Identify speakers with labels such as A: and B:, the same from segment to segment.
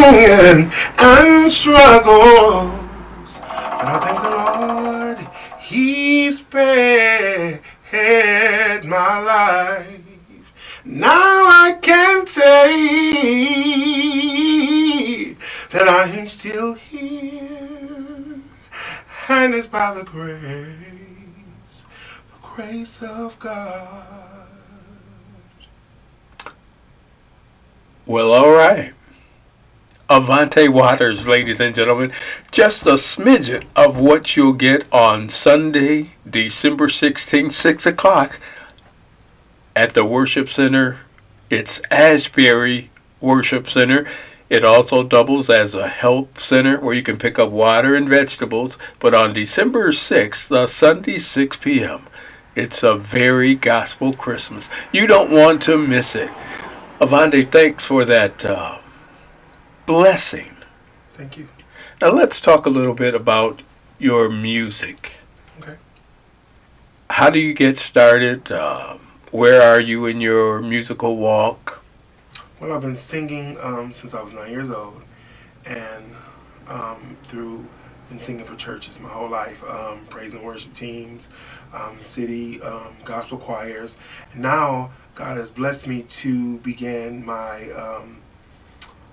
A: and struggles. But I thank the Lord, He spared my life. Now I can say that I am still here, and it's by the grace of God.
B: Well, all right. Avante Waters, ladies and gentlemen. Just a smidget of what you'll get on Sunday, December 16th, 6 o'clock at the Worship Center. It's Ashbury Worship Center. It also doubles as a help center where you can pick up water and vegetables. But on December 6th, Sunday, 6 p.m., it's a very gospel Christmas. You don't want to miss it. Avante, thanks for that blessing.
A: Thank you.
B: Now let's talk a little bit about your music.
A: Okay.
B: How do you get started? Where are you in your musical walk?
A: Well, I've been singing since I was 9 years old, and been singing for churches my whole life, praise and worship teams, city gospel choirs. And now God has blessed me to begin my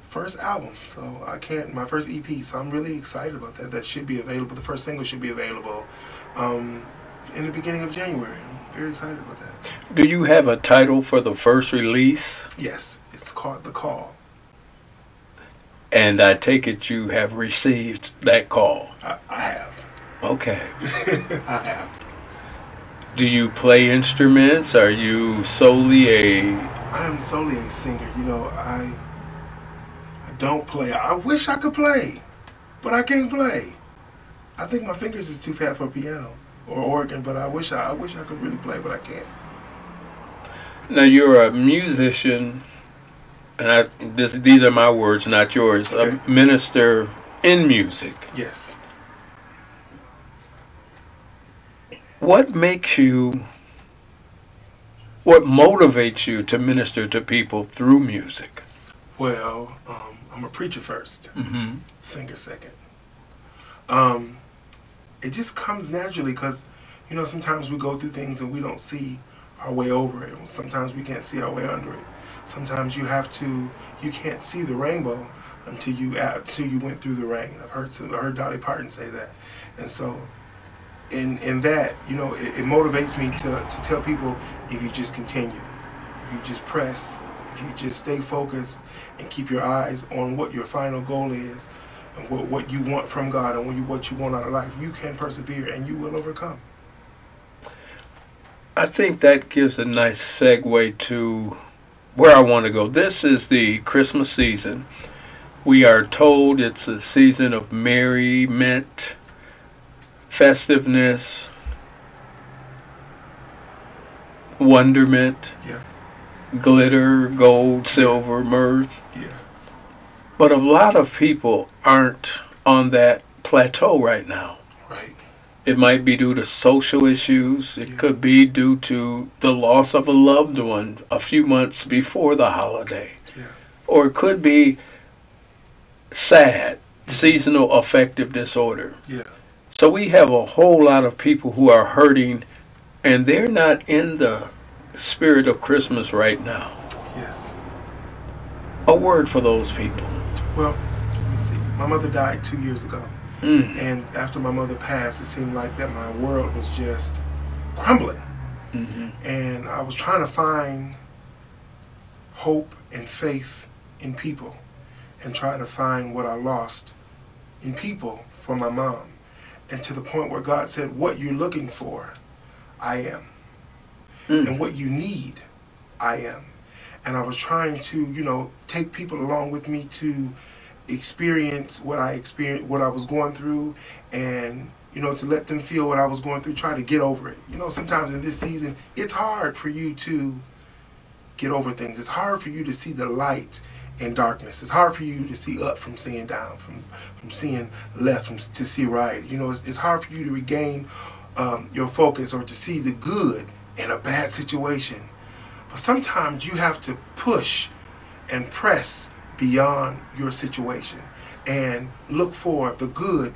A: first album, my first EP. So I'm really excited about that. That should be available. The first single should be available in the beginning of January. I'm very excited about that.
B: Do you have a title for the first release?
A: Yes, it's called The Call.
B: And I take it you have received that call.
A: I have.
B: Okay.
A: I have.
B: Do you play instruments? Are you solely
A: I am solely a singer. You know, I don't play. I wish I could play, but I can't play. I think my fingers is too fat for a piano or organ, but I wish I could really play, but I can't.
B: Now you're a musician, and these are my words, not yours.
A: Okay.
B: A minister in music.
A: Yes.
B: What motivates you to minister to people through music?
A: Well, I'm a preacher first, singer second. It just comes naturally because, you know, sometimes we go through things and we don't see our way over it. Sometimes we can't see our way under it. Sometimes you can't see the rainbow until you went through the rain. I've heard Dolly Parton say that. And so in that, you know, it motivates me to tell people, if you just continue, if you just press, if you just stay focused and keep your eyes on what your final goal is and what you want from God and what you want out of life, you can persevere and you will overcome.
B: I think that gives a nice segue to where I want to go. This is the Christmas season. We are told it's a season of merriment, festiveness, wonderment,
A: yeah,
B: glitter, gold, silver, mirth.
A: Yeah.
B: But a lot of people aren't on that plateau right now.
A: Right.
B: It might be due to social issues. It could be due to the loss of a loved one a few months before the holiday.
A: Yeah.
B: Or it could be sad, seasonal affective disorder.
A: Yeah.
B: So we have a whole lot of people who are hurting, and they're not in the spirit of Christmas right now.
A: Yes.
B: A word for those people.
A: Well, let me see. My mother died 2 years ago. And after my mother passed, it seemed like that my world was just crumbling. And I was trying to find hope and faith in people and try to find what I lost in people for my mom. And to the point where God said, what you're looking for, I am. And what you need, I am. And I was trying to, you know, take people along with me to experience what I experienced, what I was going through, and, you know, to let them feel what I was going through, try to get over it. You know, sometimes in this season, it's hard for you to get over things. It's hard for you to see the light in darkness. It's hard for you to see up from seeing down, from seeing left to see right. You know, it's hard for you to regain your focus or to see the good in a bad situation. But sometimes you have to push and press beyond your situation and look for the good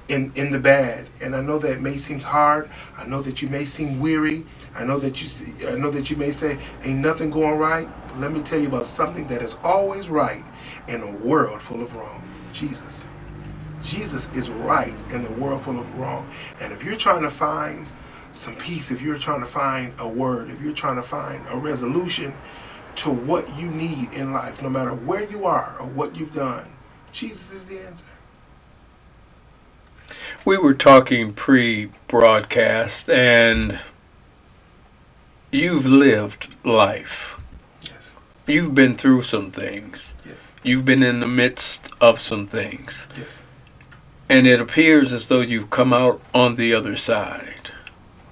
A: in the bad. And I know that may seem hard. I know that you may seem weary. I know that you may say, ain't nothing going right. But let me tell you about something that is always right in a world full of wrong. Jesus. Jesus is right in the world full of wrong. And if you're trying to find some peace, if you're trying to find a word, if you're trying to find a resolution to what you need in life, no matter where you are or what you've done, Jesus is the answer.
B: We were talking pre-broadcast, and you've lived life.
A: Yes.
B: You've been through some things.
A: Yes.
B: You've been in the midst of some things.
A: Yes.
B: And it appears as though you've come out on the other side.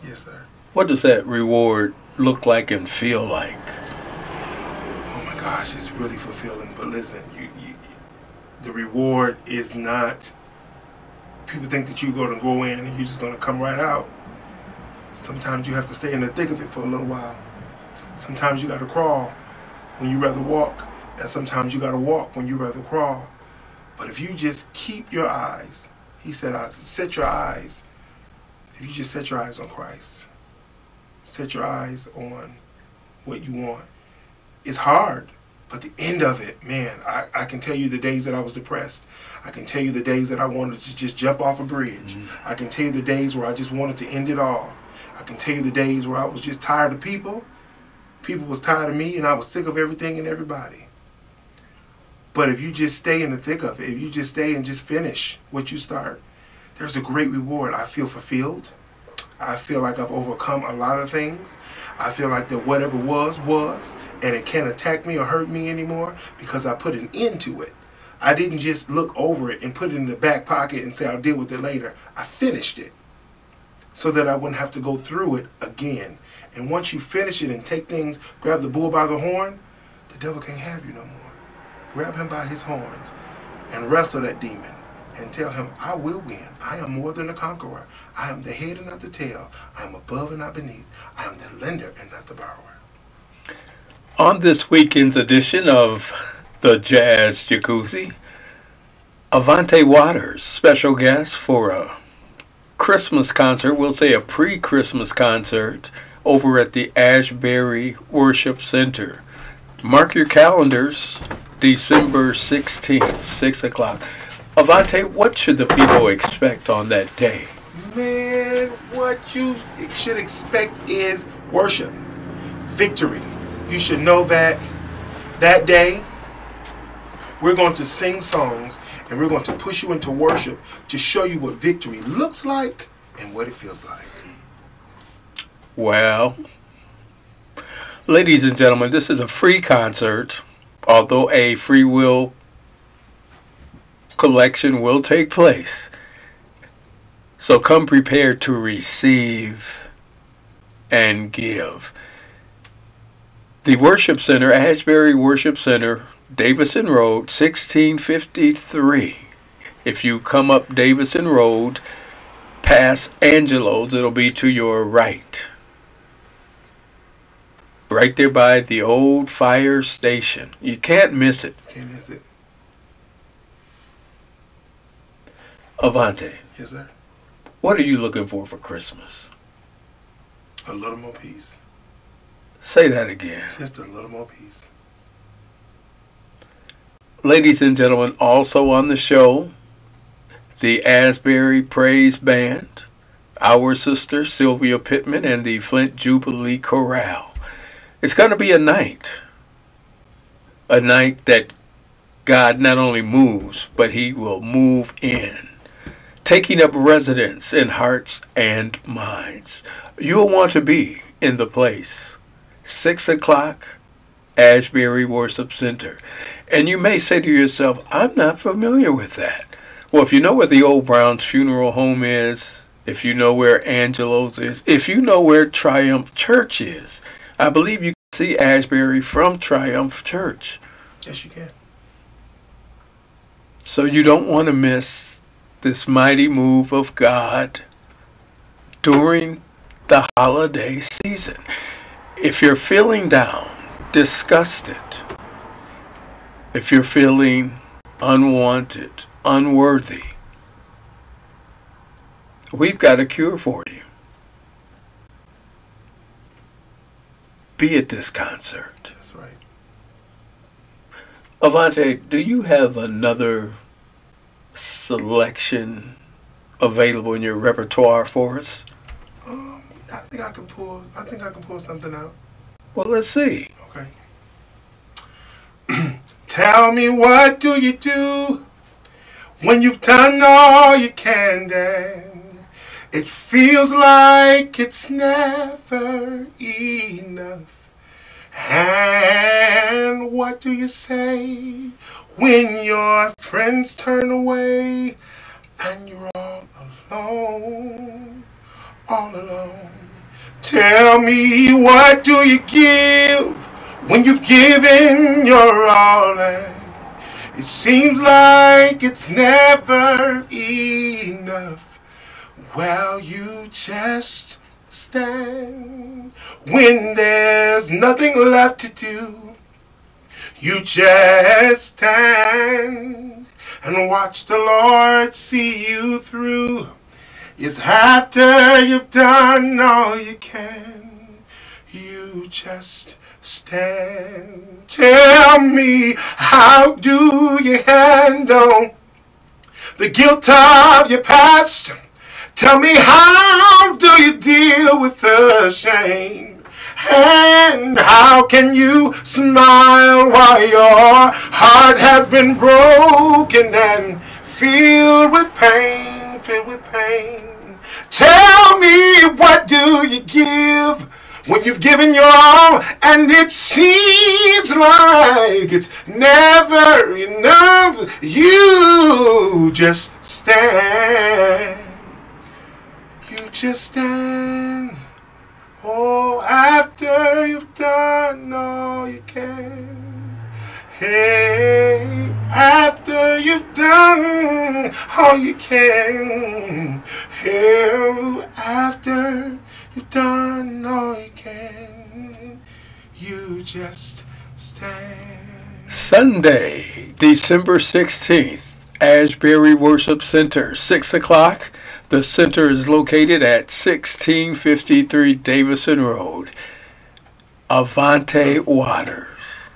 A: Yes, sir.
B: What does that reward look like and feel like?
A: Oh my gosh, it's really fulfilling. But listen, the reward is not, people think that you're going to go in and you're just going to come right out. Sometimes you have to stay in the thick of it for a little while. Sometimes you got to crawl when you rather walk, and sometimes you got to walk when you rather crawl. But if you just keep your eyes, he said, set your eyes. If you just set your eyes on Christ, set your eyes on what you want. It's hard, but the end of it, man, I can tell you the days that I was depressed. I can tell you the days that I wanted to just jump off a bridge. I can tell you the days where I just wanted to end it all. I can tell you the days where I was just tired of people. People was tired of me, and I was sick of everything and everybody. But if you just stay in the thick of it, if you just stay and just finish what you start, there's a great reward. I feel fulfilled. I feel like I've overcome a lot of things. I feel like that whatever was, and it can't attack me or hurt me anymore because I put an end to it. I didn't just look over it and put it in the back pocket and say I'll deal with it later. I finished it so that I wouldn't have to go through it again. And once you finish it and take things, grab the bull by the horn, the devil can't have you no more. Grab him by his horns and wrestle that demon and tell him, I will win. I am more than a conqueror. I am the head and not the tail. I am above and not beneath. I am the lender and not the borrower.
B: On this weekend's edition of the Jazz Jacuzzi, Avante Waters, special guest for a Christmas concert, we'll say a pre-Christmas concert, over at the Ashbury Worship Center. Mark your calendars, December 16th, 6 o'clock. Avante, what should the people expect on that day?
A: Man, what you should expect is worship, victory. You should know that that day we're going to sing songs and we're going to push you into worship to show you what victory looks like and what it feels like.
B: Well, ladies and gentlemen, this is a free concert, although a free will collection will take place. So come prepared to receive and give. The Worship Center, Ashbury Worship Center, Davison Road, 1653. If you come up Davison Road, past Angelo's, it'll be to your right. Right there by the old fire station. You can't miss it.
A: Can't miss it.
B: Avante.
A: Yes, sir.
B: What are you looking for Christmas?
A: A little more peace.
B: Say that again.
A: Just a little more peace.
B: Ladies and gentlemen, also on the show, the Asbury Praise Band, our sister Sylvia Pittman, and the Flint Jubilee Chorale. It's going to be a night that God not only moves, but he will move in, taking up residence in hearts and minds. You'll want to be in the place. 6 o'clock, Ashbury Worship Center. And you may say to yourself, I'm not familiar with that. Well, if you know where the Old Brown's Funeral Home is, if you know where Angelo's is, if you know where Triumph Church is, I believe you can see Ashbury from Triumph Church.
A: Yes, you can.
B: So you don't want to miss this mighty move of God during the holiday season. If you're feeling down, disgusted, if you're feeling unwanted, unworthy, we've got a cure for you. Be at this concert.
A: That's right.
B: Avante, do you have another selection available in your repertoire for us?
A: I think I can pull something out.
B: Well, let's see.
A: Okay. Tell me, what do you do when you've done all you can, then it feels like it's never enough? And what do you say when your friends turn away and you're all alone, all alone? Tell me, what do you give when you've given your all and it seems like it's never enough? Well, you just stand when there's nothing left to do. You just stand and watch the Lord see you through. It's after you've done all you can, you just stand. Tell me, how do you handle the guilt of your past? Tell me, how do you deal with the shame? And how can you smile while your heart has been broken and filled with pain, filled with pain? Tell me, what do you give when you've given your all and it seems like it's never enough? You just stand. You just stand. Oh, after you've done all you can. Hey, after you've done all you can. Hey, after you've done all you can, you just stand.
B: Sunday, December 16th, Ashbury Worship Center, 6 o'clock. The center is located at 1653 Davison Road. Avante Waters,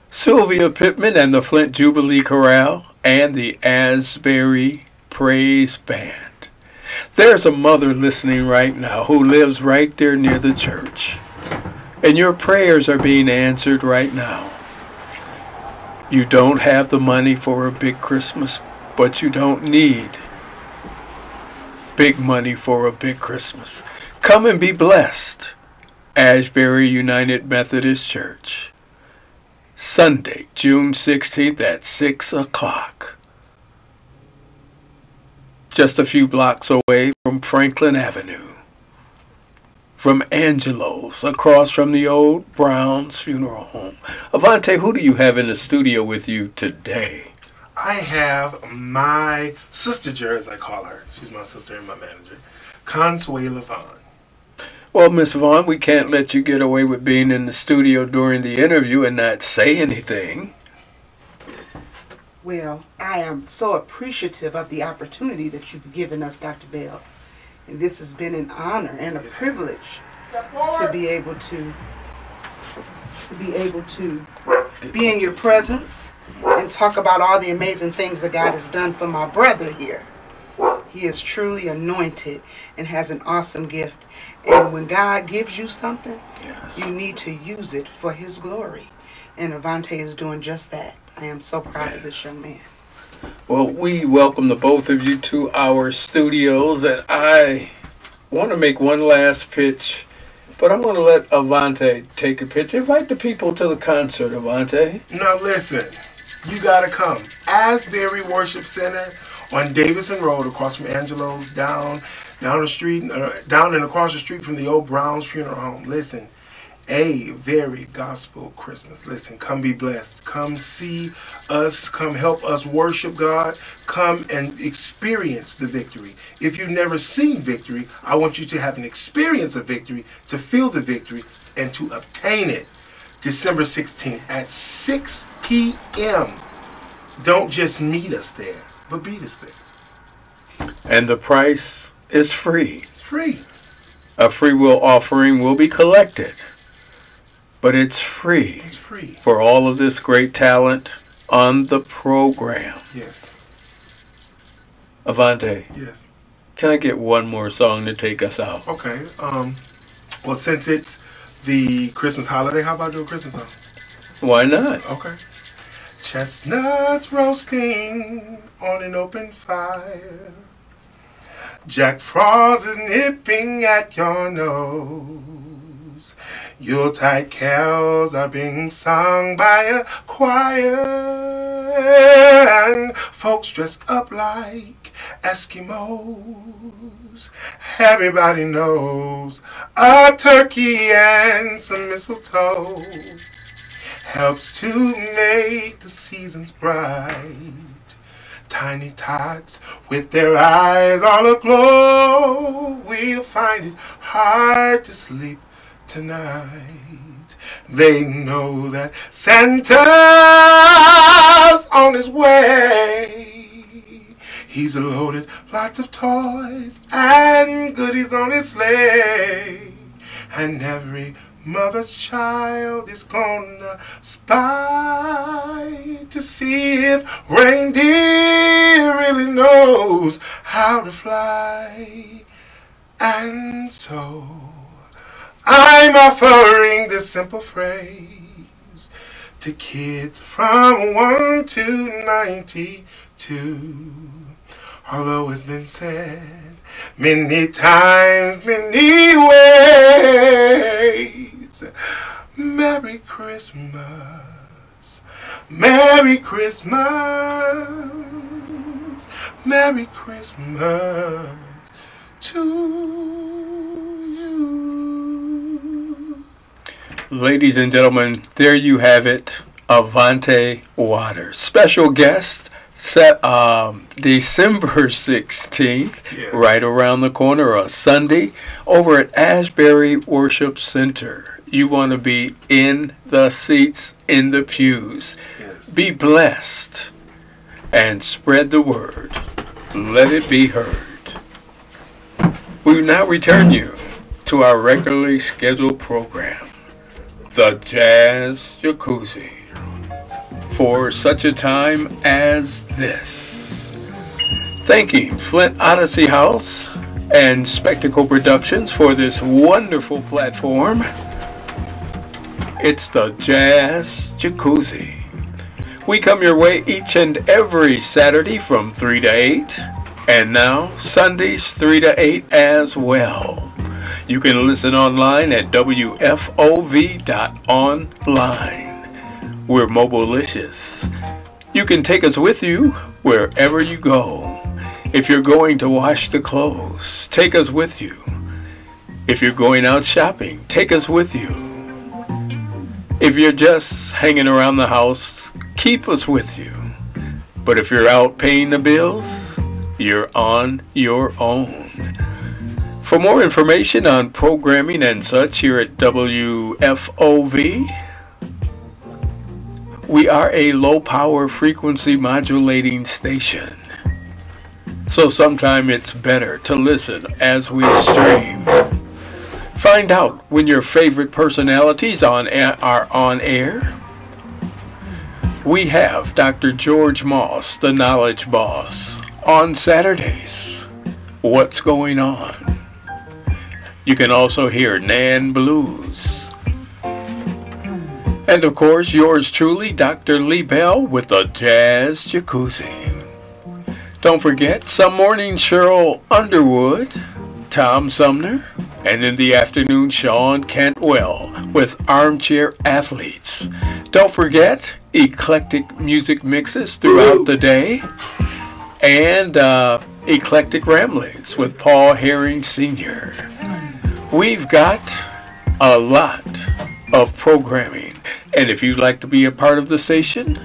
B: Sylvia Pittman and the Flint Jubilee Chorale, and the Asbury Praise Band. There's a mother listening right now who lives right there near the church, and your prayers are being answered right now. You don't have the money for a big Christmas, but you don't need big money for a big Christmas. Come and be blessed. Ashbury United Methodist Church, Sunday, June 16th at 6 o'clock. Just a few blocks away from Franklin Avenue, from Angelo's, across from the old Brown's Funeral Home. Avante, who do you have in the studio with you today?
A: I have my sister, as I call her. She's my sister and my manager, Consuela Vaughn.
B: Well, Miss Vaughn, we can't let you get away with being in the studio during the interview and not say anything.
C: Well, I am so appreciative of the opportunity that you've given us, Dr. Bell. And this has been an honor and a privilege to be able to be in your presence and talk about all the amazing things that God has done for my brother here. He is truly anointed and has an awesome gift. And when God gives you something, you need to use it for His glory. And Avante is doing just that. I am so proud of this young man.
B: Well, we welcome the both of you to our studios, and I want to make one last pitch, but I'm going to let Avante take a pitch. Invite the people to the concert, Avante.
A: Now listen, you got to come. Asbury Worship Center on Davison Road, across from Angelo's, down the street, down and across the street from the old Brown's Funeral Home. Listen, a very gospel Christmas. Listen, come be blessed. Come see us. Come help us worship God. Come and experience the victory. If you've never seen victory, I want you to have an experience of victory, to feel the victory, and to obtain it. December 16th at 6 p.m. Don't just meet us there, but beat us there.
B: And the price is free.
A: It's free.
B: A free will offering will be collected, but it's free.
A: It's free.
B: For all of this great talent on the program.
A: Yes.
B: Avante.
A: Yes.
B: Can I get one more song to take us out?
A: Okay. Well, since it's the Christmas holiday, how about do a Christmas song?
B: Why not?
A: Okay. Chestnuts roasting on an open fire. Jack Frost is nipping at your nose. Yuletide carols are being sung by a choir. And folks dressed up like Eskimos. Everybody knows a turkey and some mistletoe helps to make the seasons bright. Tiny tots with their eyes all aglow will find it hard to sleep tonight. They know that Santa's on his way. He's loaded lots of toys and goodies on his sleigh. And every mother's child is gonna spy to see if reindeer really knows how to fly. And so I'm offering this simple phrase to kids from 1 to 92. Although it's been said many times, many ways. Merry Christmas, Merry Christmas, Merry Christmas to you.
B: Ladies and gentlemen, there you have it. Avante Waters. Special guest set December 16th, right around the corner, a Sunday, over at Ashbury Worship Center. You want to be in the seats, in the pews.
A: Yes.
B: Be blessed and spread the word. Let it be heard. We now return you to our regularly scheduled program, the Jazz Jacuzzi, for such a time as this. Thanking Flint Odyssey House and Spectacle Productions for this wonderful platform. It's the Jazz Jacuzzi. We come your way each and every Saturday from 3 to 8, and now Sundays 3 to 8 as well. You can listen online at WFOV.online. We're mobilicious. You can take us with you wherever you go. If you're going to wash the clothes, take us with you. If you're going out shopping, take us with you. If you're just hanging around the house, keep us with you. But if you're out paying the bills, you're on your own. For more information on programming and such here at WFOV, we are a low-power frequency modulating station. So sometimes it's better to listen as we stream. Find out when your favorite personalities are on air. We have Dr. George Moss, the Knowledge Boss, on Saturdays. What's going on? You can also hear Nan Blues. And of course, yours truly, Dr. Lee Bell with the Jazz Jacuzzi. Don't forget, some mornings Cheryl Underwood, Tom Sumner, and in the afternoon, Sean Cantwell with Armchair Athletes. Don't forget, eclectic music mixes throughout the day, and Eclectic Ramblings with Paul Herring Sr. We've got a lot of programming. And if you'd like to be a part of the station,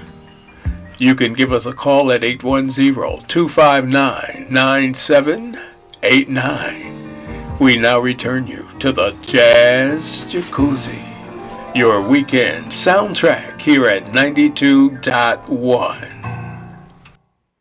B: you can give us a call at 810-259-9789. We now return you to the Jazz Jacuzzi, your weekend soundtrack here at 92.1.